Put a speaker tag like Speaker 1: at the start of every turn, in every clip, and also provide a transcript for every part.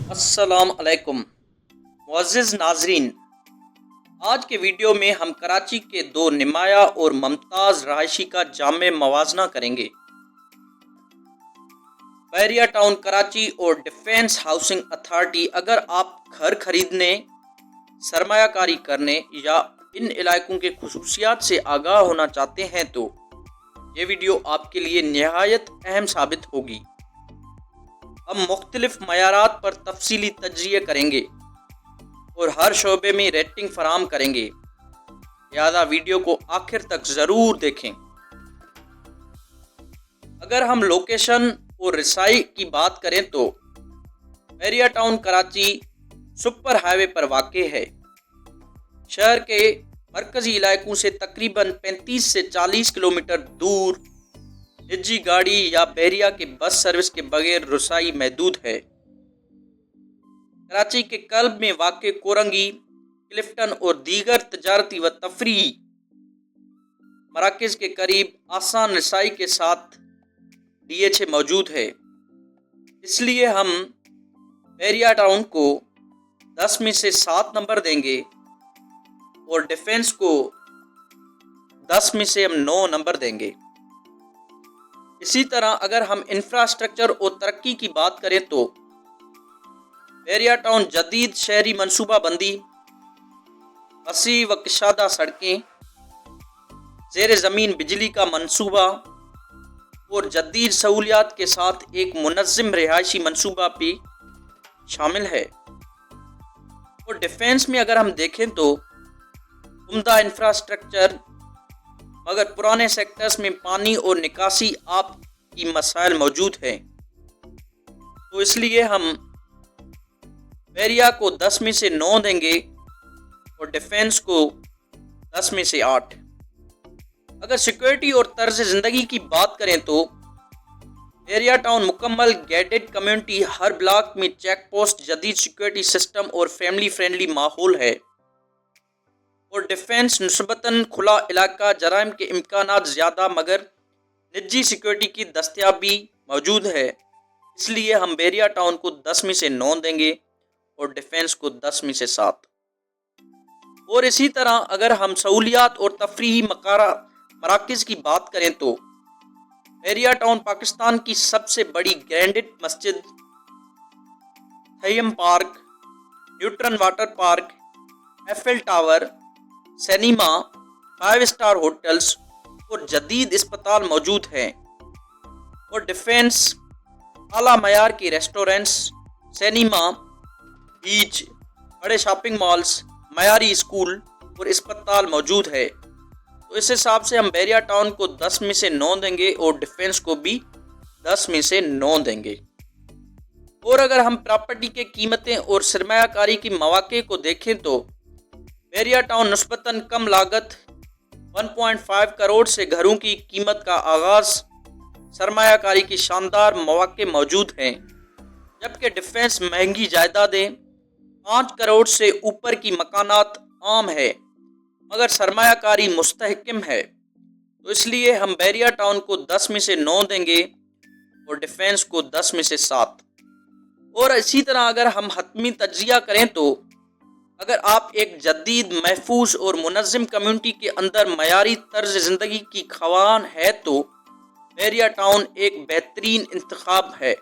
Speaker 1: السلام علیکم معزز ناظرین، آج کے ویڈیو میں ہم کراچی کے دو نمایاں اور ممتاز رہائشی کا جامع موازنہ کریں گے۔ بحریہ ٹاؤن کراچی اور ڈیفنس ہاؤسنگ اتھارٹی۔ اگر آپ گھر خریدنے، سرمایہ کاری کرنے یا ان علاقوں کے خصوصیات سے آگاہ ہونا چاہتے ہیں تو یہ ویڈیو آپ کے لیے نہایت اہم ثابت ہوگی۔ ہم مختلف معیارات پر تفصیلی تجزیہ کریں گے اور ہر شعبے میں ریٹنگ فراہم کریں گے، لہذا ویڈیو کو آخر تک ضرور دیکھیں۔ اگر ہم لوکیشن اور رسائی کی بات کریں تو بحریہ ٹاؤن کراچی سپر ہائی وے پر واقع ہے۔ شہر کے مرکزی علاقوں سے تقریباً 35 سے 40 کلومیٹر دور نجی گاڑی یا بحریہ کے بس سروس کے بغیر رسائی محدود ہے۔ کراچی کے قلب میں واقع کورنگی، کلفٹن اور دیگر تجارتی و تفریحی مراکز کے قریب آسان رسائی کے ساتھ DHA موجود ہے۔ اس لیے ہم بحریہ ٹاؤن کو 10 میں سے 7 نمبر دیں گے اور ڈیفنس کو 10 میں سے ہم 9 نمبر دیں گے۔ اسی طرح اگر ہم انفراسٹرکچر اور ترقی کی بات کریں تو بحریہ ٹاؤن جدید شہری منصوبہ بندی، وسیع و کشادہ سڑکیں، زیر زمین بجلی کا منصوبہ اور جدید سہولیات کے ساتھ ایک منظم رہائشی منصوبہ بھی شامل ہے۔ اور ڈیفنس میں اگر ہم دیکھیں تو عمدہ انفراسٹرکچر مگر پرانے سیکٹرز میں پانی اور نکاسی آب کی مسائل موجود ہیں، تو اس لیے ہم بحریہ کو 10 میں سے 9 دیں گے اور ڈیفنس کو 10 میں سے 8۔ اگر سیکورٹی اور طرز زندگی کی بات کریں تو بحریہ ٹاؤن مکمل گیٹڈ کمیونٹی، ہر بلاک میں چیک پوسٹ، جدید سیکورٹی سسٹم اور فیملی فرینڈلی ماحول ہے۔ اور ڈیفنس نسبتاً کھلا علاقہ، جرائم کے امکانات زیادہ مگر نجی سیکورٹی کی دستیابی موجود ہے، اس لیے ہم بحریہ ٹاؤن کو 10 میں سے 9 دیں گے اور ڈیفنس کو 10 میں سے 7۔ اور اسی طرح اگر ہم سہولیات اور تفریحی مراکز کی بات کریں تو بحریہ ٹاؤن پاکستان کی سب سے بڑی گرینڈڈ مسجد، تھیم پارک، نیوٹرن water park, Eiffel Tower, cinema, 5 star hotels اور جدید اسپتال موجود ہیں۔ اور ڈیفنس اعلیٰ معیار کی ریسٹورنٹس، سینما، بیچ، بڑے شاپنگ مالز، معیاری اسکول اور اسپتال موجود ہے۔ تو اس حساب سے ہم بحریہ ٹاؤن کو 10 میں سے 9 دیں گے اور ڈیفنس کو بھی 10 میں سے 9 دیں گے۔ اور اگر ہم پراپرٹی کے قیمتیں اور سرمایہ کاری کی مواقع کو دیکھیں تو بحریہ ٹاؤن نسبتاً کم لاگت 1.5 کروڑ سے گھروں کی قیمت کا آغاز، سرمایہ کاری کی شاندار مواقع موجود ہیں، جبکہ ڈیفنس مہنگی جائیدادیں 5 کروڑ سے اوپر کی مکانات عام ہے مگر سرمایہ کاری مستحکم ہے۔ تو اس لیے ہم بحریہ ٹاؤن کو 10 میں سے 9 دیں گے اور ڈیفنس کو 10 میں سے 7۔ اور اسی طرح اگر ہم حتمی تجزیہ کریں تو اگر آپ ایک جدید، محفوظ اور منظم کمیونٹی کے اندر معیاری طرز زندگی کی خواہاں ہے تو بحریہ ٹاؤن ایک بہترین انتخاب ہے۔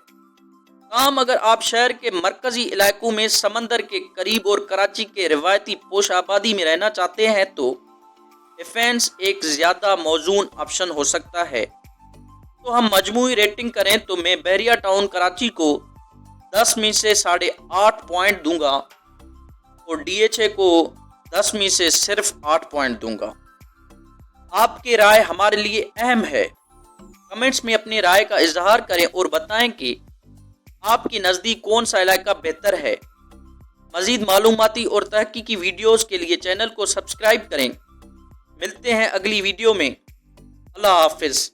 Speaker 1: تاہم اگر آپ شہر کے مرکزی علاقوں میں سمندر کے قریب اور کراچی کے روایتی پوش آبادی میں رہنا چاہتے ہیں تو ڈیفنس ایک زیادہ موزون آپشن ہو سکتا ہے۔ تو ہم مجموعی ریٹنگ کریں تو میں بحریہ ٹاؤن کراچی کو 10 میں سے 8.5 پوائنٹ دوں گا اور DHA کو 10 میں سے صرف 8 پوائنٹ دوں گا۔ آپ کی رائے ہمارے لیے اہم ہے۔ کمنٹس میں اپنی رائے کا اظہار کریں اور بتائیں کہ آپ کی نزدیک کون سا علاقہ بہتر ہے۔ مزید معلوماتی اور تحقیقی ویڈیوز کے لیے چینل کو سبسکرائب کریں۔ ملتے ہیں اگلی ویڈیو میں۔ اللہ حافظ۔